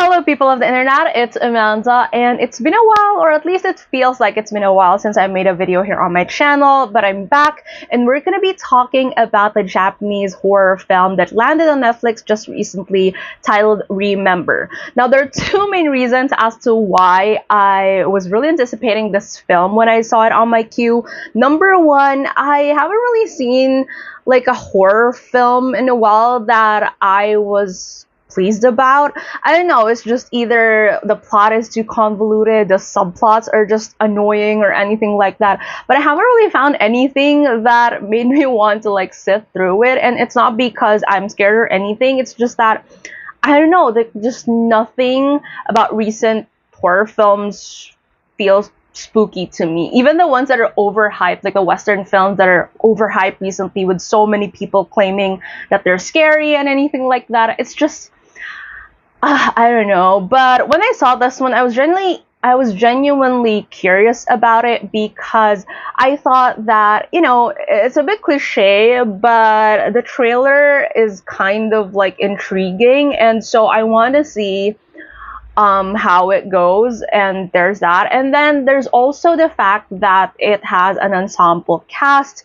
Hello, people of the internet, it's Amanda, and it's been a while, or at least it feels like it's been a while since I made a video here on my channel, but I'm back, and we're gonna be talking about the Japanese horror film that landed on Netflix just recently, titled Remember. Now, there are two main reasons as to why I was really anticipating this film when I saw it on my queue. Number one, I haven't really seen like a horror film in a while that I was pleased about. I don't know, it's just either the plot is too convoluted, the subplots are just annoying or anything like that, but I haven't really found anything that made me want to like sit through it. And it's not because I'm scared or anything, it's just that I don't know, like just nothing about recent horror films feels spooky to me. Even the ones that are overhyped, like the Western films that are overhyped recently with so many people claiming that they're scary and anything like that, it's just I don't know. But when I saw this one, I was genuinely curious about it because I thought that, you know, it's a bit cliche, but the trailer is kind of like intriguing, and so I want to see how it goes, and there's that. And then there's also the fact that it has an ensemble cast.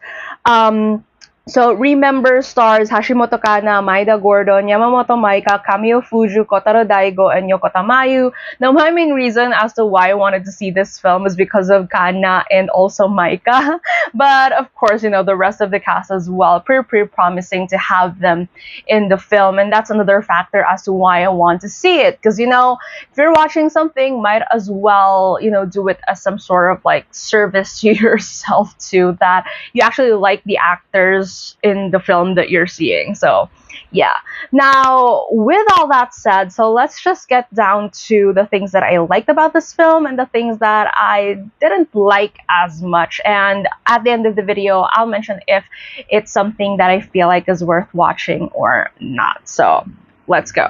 So Remember stars Hashimoto Kanna, Maeda Gordon, Yamamoto Maika, Kamio, Fuju, Kotaro, Daigo, and Yokota Mayu. Now, my main reason as to why I wanted to see this film is because of Kanna and also Maika. But of course, you know, the rest of the cast as well, pretty promising to have them in the film. And that's another factor as to why I want to see it. Because, you know, if you're watching something, might as well, you know, do it as some sort of like service to yourself too, that you actually like the actors in the film that you're seeing. So yeah, now with all that said, so let's just get down to the things that I liked about this film and the things that I didn't like as much. And at the end of the video, I'll mention if it's something that I feel like is worth watching or not. So let's go.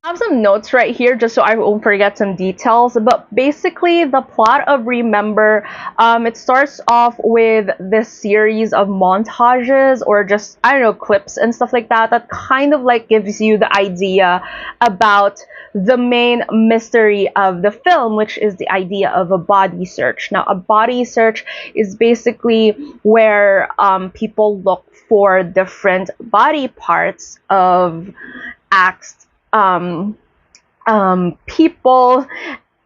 I have some notes right here just so I won't forget some details, but basically the plot of Remember, it starts off with this series of montages or just, I don't know, clips and stuff like that, that kind of like gives you the idea about the main mystery of the film, which is the idea of a body search. Now, a body search is basically where people look for different body parts of acts, people,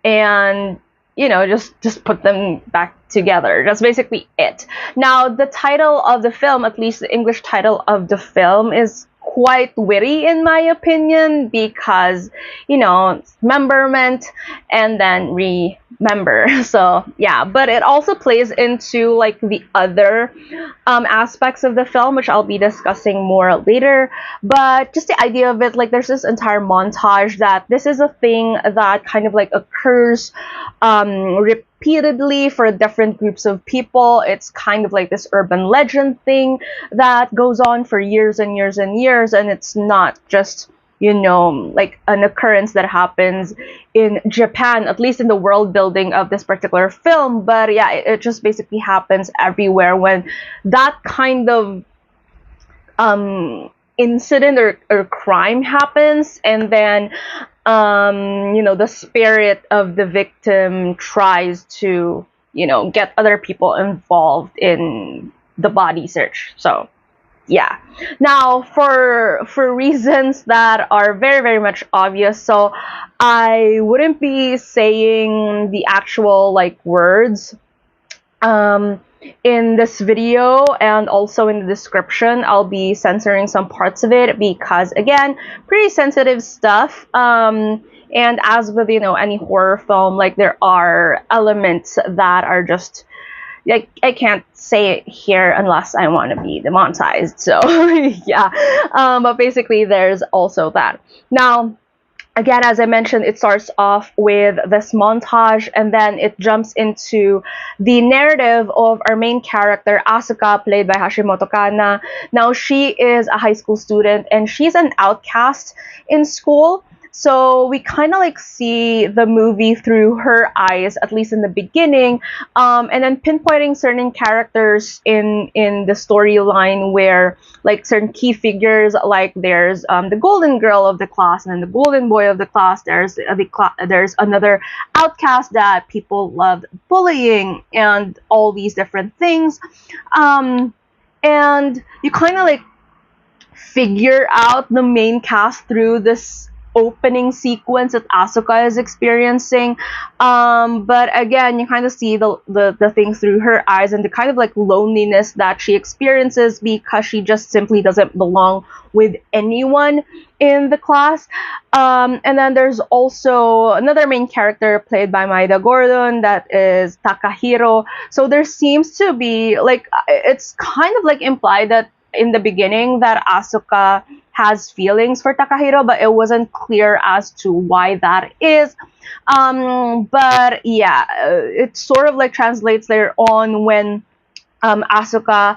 and you know, just put them back together. That's basically it. Now, the title of the film, at least the English title of the film, is quite witty in my opinion because, you know, memberment and then remember. So yeah, but it also plays into like the other aspects of the film, which I'll be discussing more later. But just the idea of it, like there's this entire montage that this is a thing that kind of like occurs repeatedly for different groups of people. It's kind of like this urban legend thing that goes on for years and years and years, and it's not just, you know, like an occurrence that happens in Japan, at least in the world building of this particular film. But yeah, it just basically happens everywhere when that kind of incident or crime happens, and then you know, the spirit of the victim tries to, you know, get other people involved in the body search. So yeah. Now, for reasons that are very much obvious, so I wouldn't be saying the actual like words in this video, and also in the description I'll be censoring some parts of it because, again, pretty sensitive stuff. And as with, you know, any horror film, like there are elements that are just like, I can't say it here unless I want to be demonetized. So yeah, but basically there's also that. Now, again, as I mentioned, it starts off with this montage, and then it jumps into the narrative of our main character, Asuka, played by Hashimoto Kanna. Now, she is a high school student, and she's an outcast in school. So we kind of like see the movie through her eyes, at least in the beginning, and then pinpointing certain characters in the storyline where like certain key figures, like there's the golden girl of the class and then the golden boy of the class. There's another outcast that people loved bullying and all these different things. Um, and you kind of like figure out the main cast through this opening sequence that Asuka is experiencing. But again, you kind of see the things through her eyes and the kind of like loneliness that she experiences because she just simply doesn't belong with anyone in the class. And then there's also another main character played by Maeda Gordon, that is Takahiro. So there seems to be like, it's kind of like implied that in the beginning that Asuka has feelings for Takahiro, but it wasn't clear as to why that is. But yeah, it sort of like translates later on when Asuka,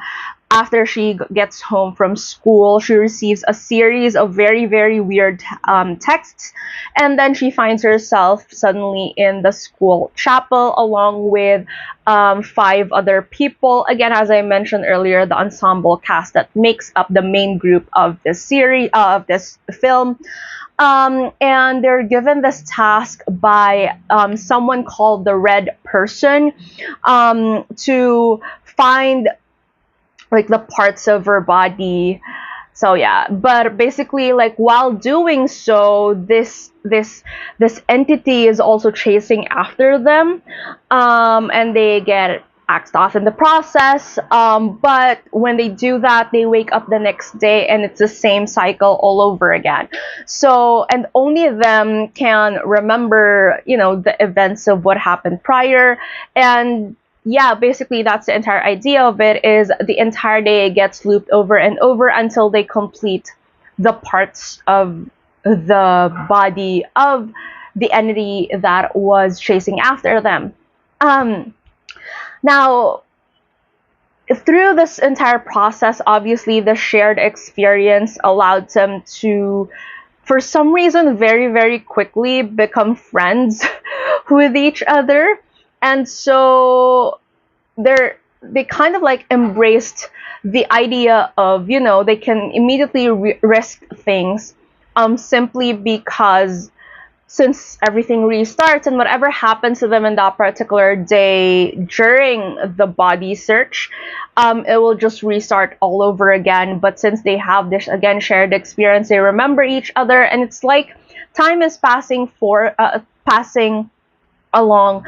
after she gets home from school, she receives a series of very, very weird texts, and then she finds herself suddenly in the school chapel along with five other people. Again, as I mentioned earlier, the ensemble cast that makes up the main group of this series, of this film. And they're given this task by someone called the Red Person to find like the parts of her body. So yeah, but basically like while doing so, this entity is also chasing after them, and they get axed off in the process. But when they do that, they wake up the next day and it's the same cycle all over again. So, and only them can remember, the events of what happened prior. And yeah, basically that's the entire idea of it, is the entire day gets looped over and over until they complete the parts of the body of the entity that was chasing after them. Now, through this entire process, obviously the shared experience allowed them to, for some reason, very, very quickly become friends with each other. And so they kind of like embraced the idea of, they can immediately risk things simply because since everything restarts and whatever happens to them in that particular day during the body search, it will just restart all over again. But since they have this again shared experience, they remember each other, and it's like time is passing along,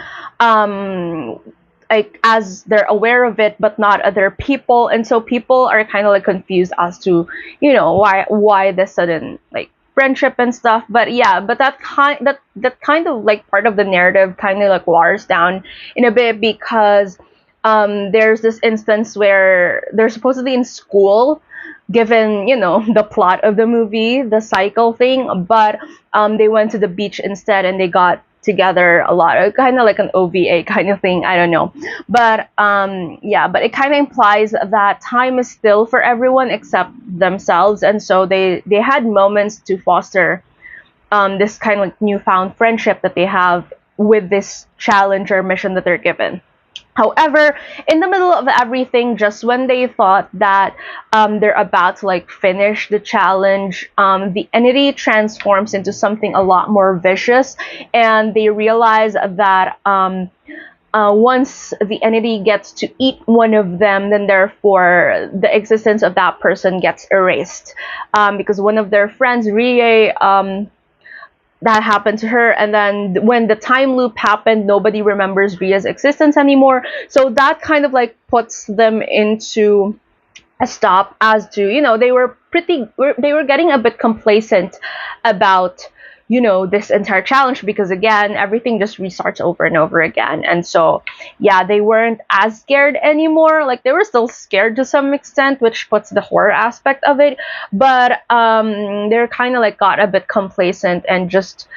like as they're aware of it, but not other people, and so people are kind of like confused as to, why this sudden like friendship and stuff. But yeah, but that kind of like part of the narrative kind of like waters down in a bit because there's this instance where they're supposedly in school, given the plot of the movie, the cycle thing, but they went to the beach instead and they got together a lot, kind of like an OVA kind of thing, I don't know. But yeah, but it kind of implies that time is still for everyone except themselves, and so they had moments to foster this kind of like newfound friendship that they have with this challenge or mission that they're given. However, in the middle of everything, just when they thought that they're about to like finish the challenge, the entity transforms into something a lot more vicious, and they realize that once the entity gets to eat one of them, then therefore the existence of that person gets erased, because one of their friends, Rie, that happened to her, and then when the time loop happened, nobody remembers Ria's existence anymore. So that kind of like puts them into a stop as to, they were getting a bit complacent about, this entire challenge, because again, everything just restarts over and over again. And so yeah, they weren't as scared anymore. Like, they were still scared to some extent, which puts the horror aspect of it, but they're kind of like got a bit complacent and just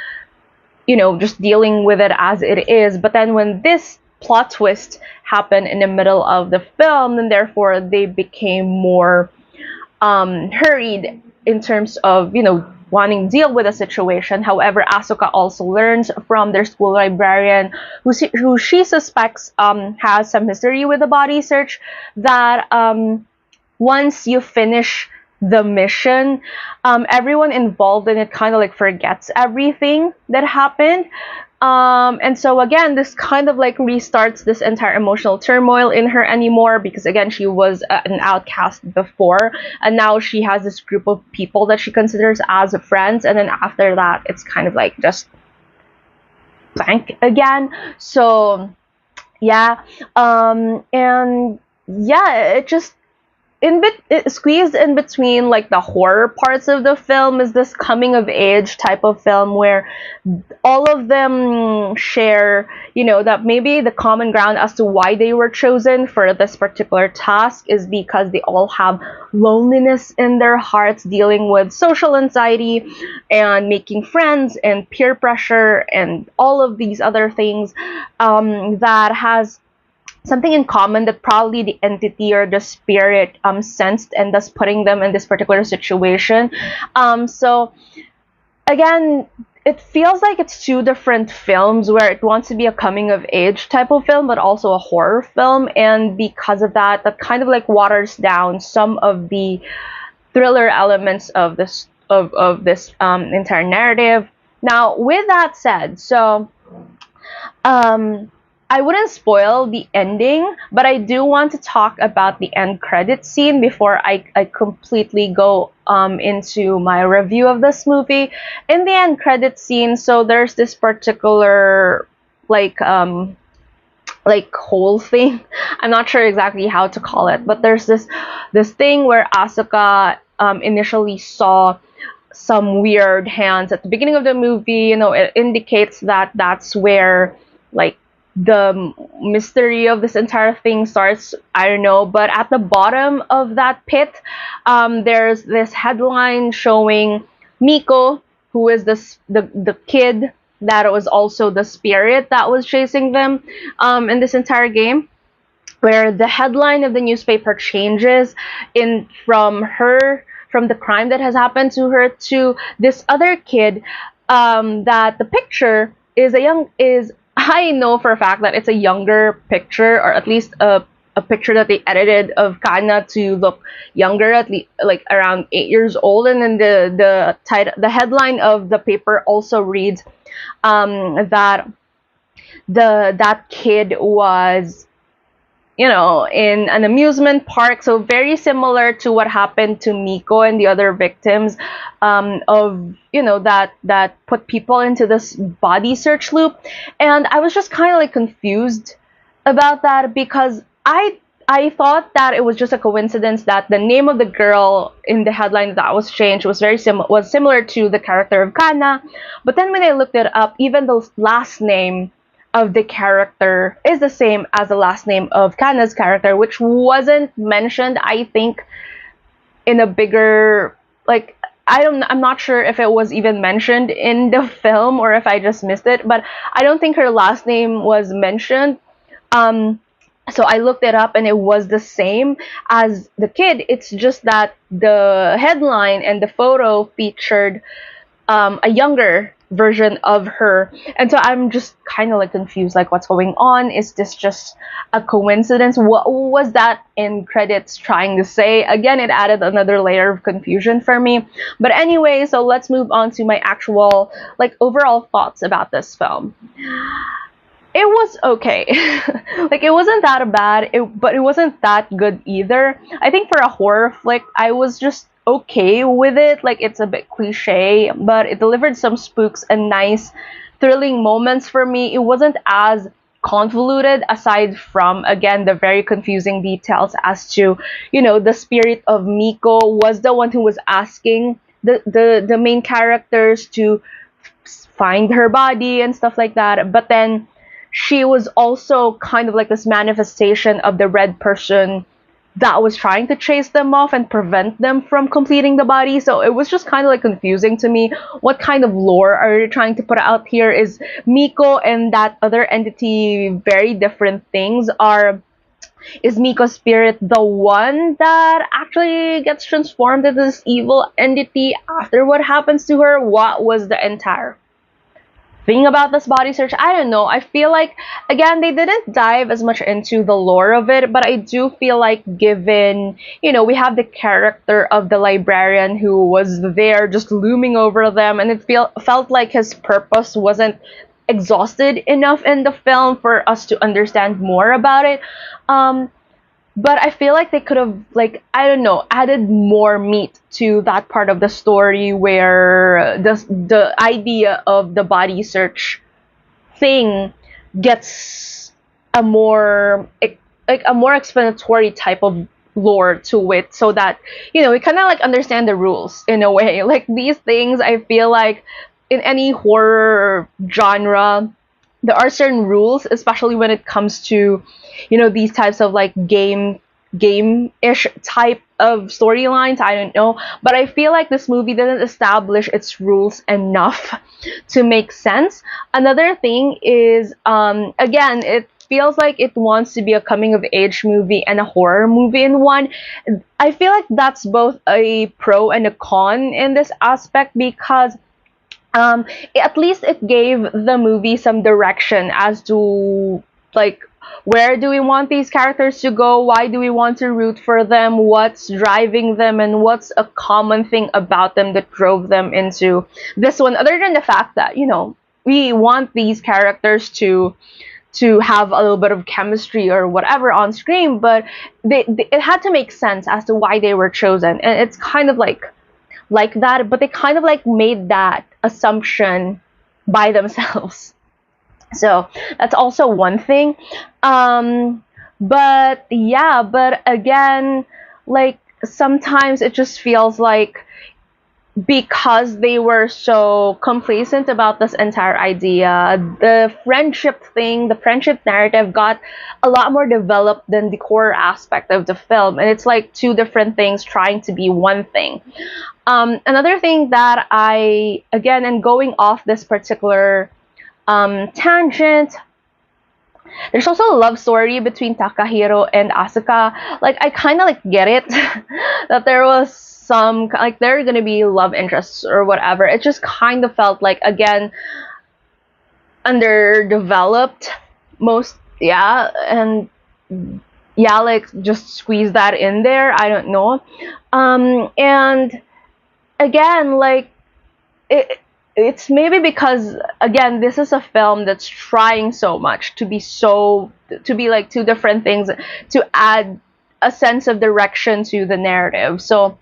just dealing with it as it is. But then when this plot twist happened in the middle of the film, then therefore they became more hurried in terms of wanting to deal with the situation. However, Asuka also learns from their school librarian, who she suspects has some history with the body search, that once you finish the mission, everyone involved in it kind of like forgets everything that happened. And so again, this kind of like restarts this entire emotional turmoil in her anymore, because again, she was an outcast before, and now she has this group of people that she considers as friends, and then after that, it's kind of like just blank again. So yeah, and yeah, it just squeezed in between like the horror parts of the film is this coming of age type of film where all of them share, that maybe the common ground as to why they were chosen for this particular task is because they all have loneliness in their hearts, dealing with social anxiety and making friends and peer pressure and all of these other things, that has something in common that probably the entity or the spirit sensed, and thus putting them in this particular situation. So again, it feels like it's two different films where it wants to be a coming of age type of film, but also a horror film, and because of that, that kind of like waters down some of the thriller elements of this entire narrative. Now, with that said, so I wouldn't spoil the ending, but I do want to talk about the end credit scene before I completely go into my review of this movie. In the end credit scene, so there's this particular like whole thing. I'm not sure exactly how to call it, but there's this thing where Asuka initially saw some weird hands at the beginning of the movie. It indicates that that's where like the mystery of this entire thing starts. I don't know, but at the bottom of that pit, there's this headline showing Miko, who is the kid that was also the spirit that was chasing them in this entire game, where the headline of the newspaper changes from the crime that has happened to her to this other kid, that the picture is I know for a fact that it's a younger picture, or at least a picture that they edited of Kanna to look younger, at least like around 8 years old. And then the headline of the paper also reads that that kid was in an amusement park. So very similar to what happened to Miko and the other victims of that put people into this body search loop. And I was just kind of like confused about that, because I thought that it was just a coincidence that the name of the girl in the headline that was changed was similar to the character of Kanna. But then when I looked it up, even the last name of the character is the same as the last name of Kanna's character, which wasn't mentioned, I think, in a bigger, like, I'm not sure if it was even mentioned in the film or if I just missed it, but I don't think her last name was mentioned. So I looked it up and it was the same as the kid. It's just that the headline and the photo featured a younger version of her, and so I'm just kind of like confused, like what's going on? Is this just a coincidence? What was that in credits trying to say? Again, it added another layer of confusion for me. But anyway, so let's move on to my actual like overall thoughts about this film. It was okay. Like, it wasn't that bad, but it wasn't that good either. I think for a horror flick, I was just okay with it. Like, it's a bit cliche, but it delivered some spooks and nice thrilling moments for me. It wasn't as convoluted, aside from, again, the very confusing details as to, the spirit of Miko was the one who was asking the main characters to find her body and stuff like that. But then she was also kind of like this manifestation of the red person that was trying to chase them off and prevent them from completing the body. So it was just kind of like confusing to me. What kind of lore are you trying to put out here? Is Miko and that other entity very different things? Are Is Miko's spirit the one that actually gets transformed into this evil entity after what happens to her? What was the entire thing about this body search? I don't know. I feel like, again, they didn't dive as much into the lore of it, but I do feel like, given, we have the character of the librarian who was there just looming over them, and it felt like his purpose wasn't exhausted enough in the film for us to understand more about it. But I feel like they could have, like, I don't know, added more meat to that part of the story where the idea of the body search thing gets a more like a more explanatory type of lore to it, so that we kind of like understand the rules in a way. Like, these things, I feel like in any horror genre, there are certain rules, especially when it comes to these types of like game-ish type of storylines. I don't know, but I feel like this movie didn't establish its rules enough to make sense. Another thing is, again, it feels like it wants to be a coming of age movie and a horror movie in one. I feel like that's both a pro and a con in this aspect, because at least it gave the movie some direction as to, like, where do we want these characters to go? Why do we want to root for them? What's driving them? And what's a common thing about them that drove them into this one? Other than the fact that, we want these characters to have a little bit of chemistry or whatever on screen, but it had to make sense as to why they were chosen. And it's kind of like that, but they kind of like made that assumption by themselves. So that's also one thing. But yeah, but again, like, sometimes it just feels like, because they were so complacent about this entire idea, the friendship thing, the friendship narrative got a lot more developed than the core aspect of the film. And it's like two different things trying to be one thing. Another thing that again, and going off this particular tangent, there's also a love story between Takahiro and Asuka. Like, I kind of like get it that there was some, like, there are gonna be love interests or whatever. It just kind of felt like, again, underdeveloped and yeah, like, just squeeze that in there. I don't know. And again, like, it's maybe because, again, this is a film that's trying so much to be like two different things, to add a sense of direction to the narrative. So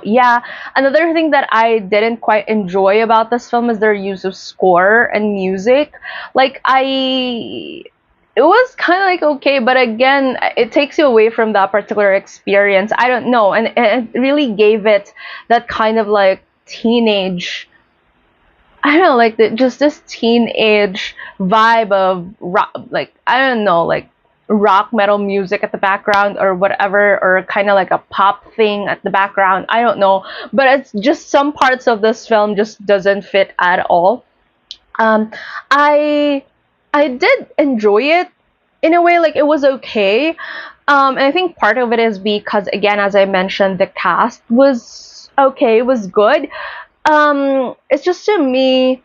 yeah, another thing that I didn't quite enjoy about this film is their use of score and music. Like, it was kind of like okay, but again, it takes you away from that particular experience. I don't know, and it really gave it that kind of like teenage, I don't know, like, just this teenage vibe of rock, like, I don't know, like rock metal music at the background or whatever, or kind of like a pop thing at the background. I don't know, but it's just some parts of this film just doesn't fit at all. I did enjoy it in a way, like, it was okay. And I think part of it is because, again, as I mentioned, the cast was okay, was good. It's just, to me,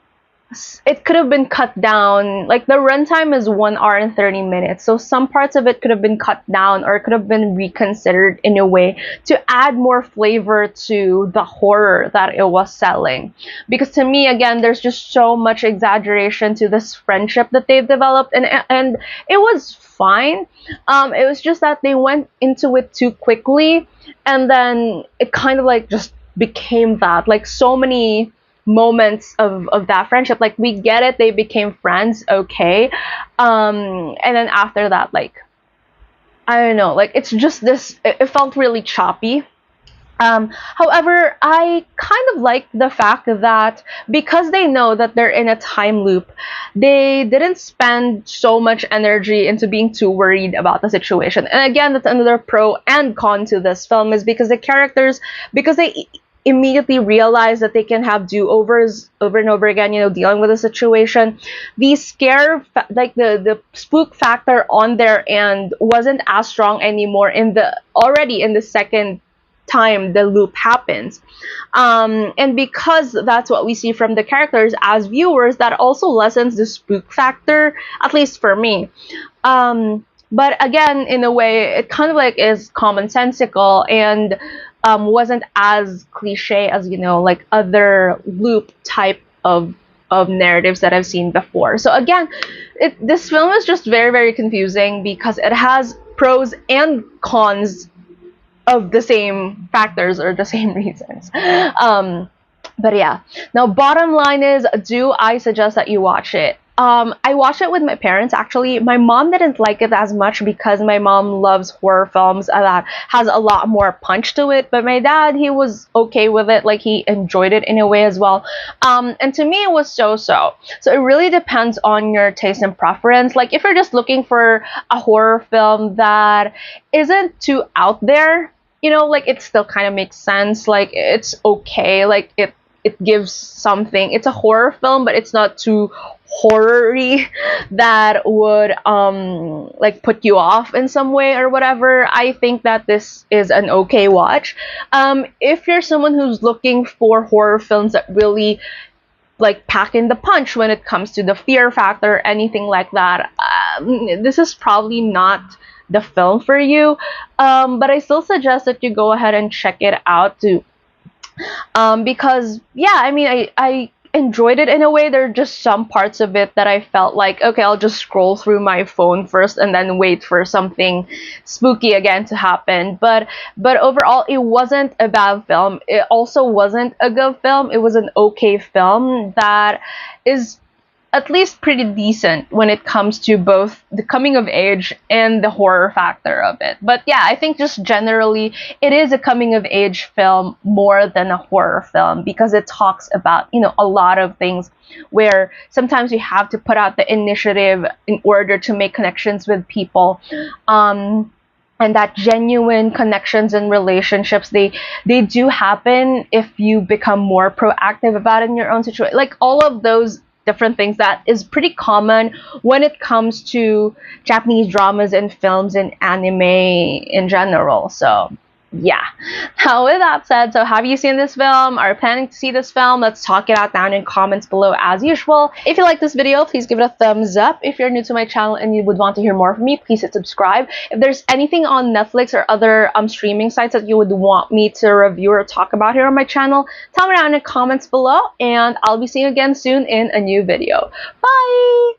it could have been cut down. Like, the runtime is 1 hour and 30 minutes, so some parts of it could have been cut down, or it could have been reconsidered in a way to add more flavor to the horror that it was selling. Because to me, again, there's just so much exaggeration to this friendship that they've developed, and it was fine. It was just that they went into it too quickly, and then it kind of like just became that, like, so many moments of that friendship, like, we get it, they became friends, okay, and then after that, like, I don't know, like, it's just this, it felt really choppy. However, I kind of like the fact that, because they know that they're in a time loop, they didn't spend so much energy into being too worried about the situation. And again, that's another pro and con to this film, is because the characters, because they immediately realize that they can have do-overs over and over again, you know, dealing with a situation. The like the spook factor on their end wasn't as strong anymore already in the second time the loop happens. And because that's what we see from the characters as viewers, that also lessens the spook factor, at least for me. But again, in a way, it kind of like is commonsensical and wasn't as cliche as, you know, like other loop type of narratives that I've seen before. So again, this film is just very, very confusing because it has pros and cons of the same factors or the same reasons. But yeah, now bottom line is, do I suggest that you watch it? I watched it with my parents actually. My mom didn't like it as much because my mom loves horror films that has a lot more punch to it, but my dad, he was okay with it, like he enjoyed it in a way as well. And to me it was so-so. So it really depends on your taste and preference. Like if you're just looking for a horror film that isn't too out there, you know, like it still kind of makes sense, like it's okay, like it gives something. It's a horror film, but it's not too horror-y that would like put you off in some way or whatever. I think that this is an okay watch. If you're someone who's looking for horror films that really like pack in the punch when it comes to the fear factor, anything like that, this is probably not the film for you. But I still suggest that you go ahead and check it out too. Because yeah, I mean, I enjoyed it in a way. There are just some parts of it that I felt like, okay, I'll just scroll through my phone first and then wait for something spooky again to happen. But overall, it wasn't a bad film. It also wasn't a good film. It was an okay film that is at least pretty decent when it comes to both the coming of age and the horror factor of it. But yeah, I think just generally it is a coming of age film more than a horror film because it talks about, you know, a lot of things where sometimes you have to put out the initiative in order to make connections with people. And that genuine connections and relationships, they do happen if you become more proactive about it in your own situation. Like all of those different things that is pretty common when it comes to Japanese dramas and films and anime in general. So yeah. Now with that said, so have you seen this film? Are you planning to see this film? Let's talk it out down in comments below as usual. If you like this video, please give it a thumbs up. If you're new to my channel and you would want to hear more from me, please hit subscribe. If there's anything on Netflix or other streaming sites that you would want me to review or talk about here on my channel, tell me down in the comments below, and I'll be seeing you again soon in a new video. Bye!